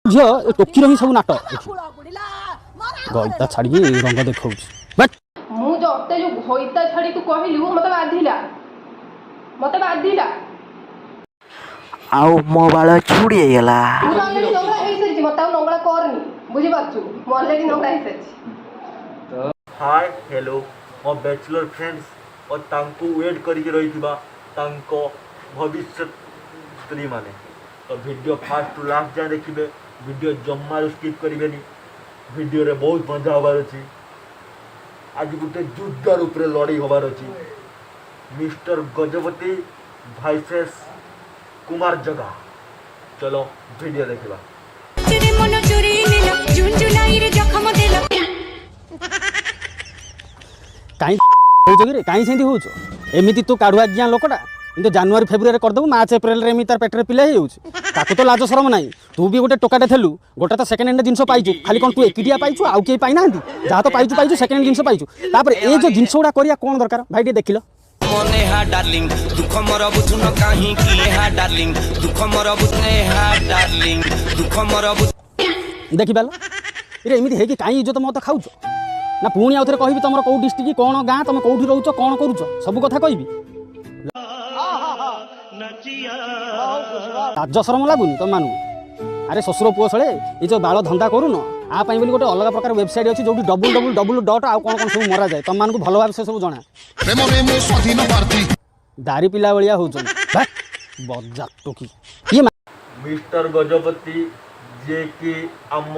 झील टोकी रही सब नाट गईता छाड़ी रंग देखा मुझे जो घईता छाड़ी तू कहलु मत बाधिला आउ मो बाल छुड़ी गला मत नंगला करनी बुझी पारछु मोर लगी नंगला हे हाय हेलो मो बैचलर फ्रेंड्स और तांको वेट करके रही तांको भविष्य स्त्री माने तो वीडियो फास्ट टू लास्ट जाए देखिए वीडियो जम्मा स्किप करेंगे वीडियो रे बहुत मजा हबार अच्छी आज गोटे जोरदार उपरे लड़ाई हबार अच्छी मिस्टर गजपति भाइसेस कुमार जगा चलो वीडियो देखा कहीं सेमती हो एमती तू काढ़ुआ ज्ञा लोकटा किंतु जनवरी फेब्रुआरी करदेबू मार्च एप्रिल में तार पेटर पिला ताकू तो लाज शरम ना तू भी गोटे टोकाटे थेलु गोटे तो सेकेंड हैंड जिनस पाइचु खाली कौन तू एकिटिया पाइचु आउ किए पाइना जहाँ तो पाइचु पाइचु सेकेंड हैंड जिनस पाइचु तापर ए जो जिनस गुड़ा करिया कौन दरकार भाई टे देखिल मने हा डार्लिंग दुख मोर बुझुन काहे की हा डार्लिंग दुख मोर बुझने हा डार्लिंग दुख मोर देखि पाल रे एमिति हे कि काई इज्जत मत खाउछ ना पुणी आउ थरे कहबी तमरो को डिस्ट्रिक्ट कोन गां तुम कोठी रहउछ कोन करूछ सब कथा कहबी लाज शरम लागुनी तुम मानू अरे ससुर पुओ छळे ये जो बाल धंदा करू न आ पाई बोली गोटे अलग प्रकार वेबसाइट अछि जोटी www. आ कोन कोन सब मरा जाए तुम मान को भलो भाव से सब जाना दारी पिला बलिया होउछ बज्जा टोकी ये मिस्टर गजपति जे कि आम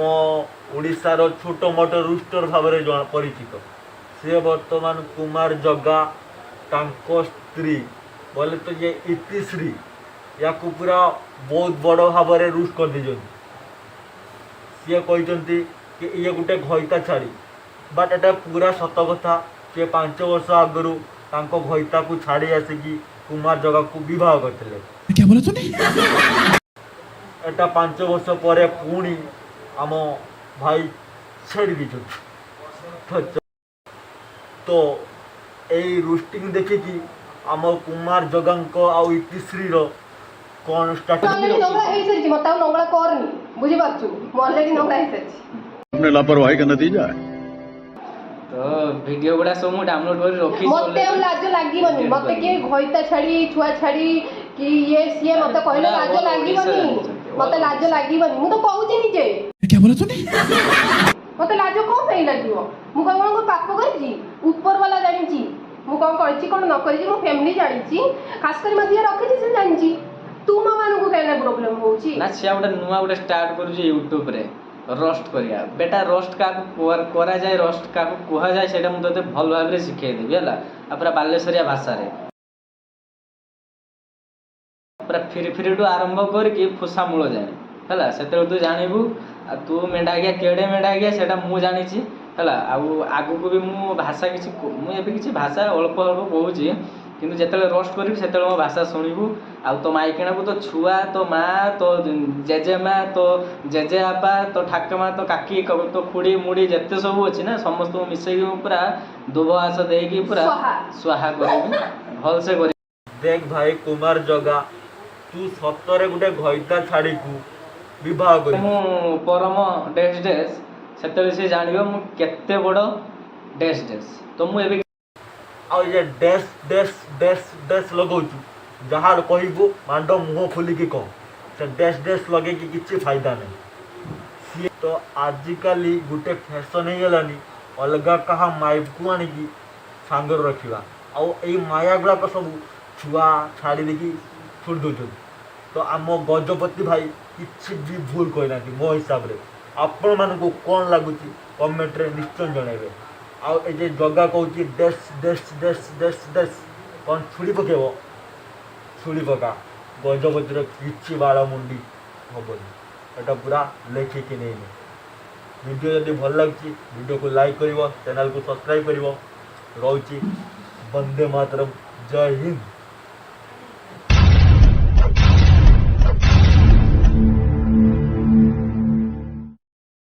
ओडिशार छोट मोट रूस्टर भाव में परिचित से वर्तमान कुमार जगा तांको स्त्री बोले तो ये इतिश्री या पूरा बहुत बड़ भाव में रूस्ट कर दी सी कहते कि ये गोटे घईता छाड़ी बट एटा पूरा सत कथा सी 5 वर्ष आगु घईता को छाड़ी आसिकी कुमार जगा को बह करते एटा 5 वर्ष पर पुणी आम भाई छेड़ दी तो यही रोस्टिंग देखिकी आम कुमार जगा आउ इतिश्री कौन अपने लापरवाही का नतीजा है तो वीडियो गुड़ा सब मु डाउनलोड कर रखी मते लाज लागीबनी मते के घईता छाड़ी छुआ छाड़ी कि ये सीए मते कहले लाज लागीबनी मते लाज लागीबनी मु तो कहूची निजे क्या बोला तूने मते लाज कोन पे लागिवो मु कोन को पाप करजी ऊपर वाला जानिची मु कोन करची कोन न करची मु फैमिली जानिची खास कर मतिया रखिची से जानिची तुम मानु को केना प्रॉब्लम होची ना सिया उडा नुवा उडा स्टार्ट करू YouTube रे रोस्ट करिया बेटा रोस्ट का करा जाए रोस्ट का कहा जाए सेटा मु तते भल भाव रे सिखाई देबी हला पूरा बालेश्वरिया भाषा रे पूरा फिर आरंभ करके फुसा मूल जाए हला सेते तू जानिबू तू मेढा गया केडे मेढा गया सेटा मु जानिची हला आगु को भी मु भाषा किछि मु एबे किछि भाषा अल्प अल्प कहूची किंतु जेतेले रोस्ट करी सेतेले मो भाषा सुनिबू आ तो माइकिना को तो छुआ तो माँ तो जेजेमा तो जेजे आपा तो ठाकमा तो काकी तो खुड़ी मुड़ी जेते सब अच्छी ना समस्त मिसई पूरा दुबआस देकी पूरा स्वाहा करी भल से करी देख भाई कुमार जगा तू सतरे गोटे घईता छाड़ी को विवाह कर मु परम डेस डेस सेतेले से जानिबो मु केते बड़ डेस डेस तो मु एबे आ ये डेस डेस डेस डेस लगाउछु जहाँ कहबू मांड मुह खोलिकी कह से डेस डेस लगे कि किसी फायदा नहीं सी तो आजिकल गोटे फैशन हो गलानी अलग क्या माइफ को आणिकी सांगर रखा आउ माया गुड़ाक सब छुआ छाड़ी देकी छोड़ दौर तो आम गजपति भाई किसी भी भूल कहना मो हिसाब से आपण मानक कौन लगुच कमेंट रे निश्चय जनइबे आउ ये जगह कहूँ डेस डेस डेस डेस डेस कौन छुड़ी पकेब छुड़ी पका गजपतिर किसी बाल मुंडी हेनी एटा पूरा लेखिकी नहीं वीडियो जब भल लगे वीडियो को लाइक कर चैनल को सब्सक्राइब कर रोची वंदे मातरम जय हिंद।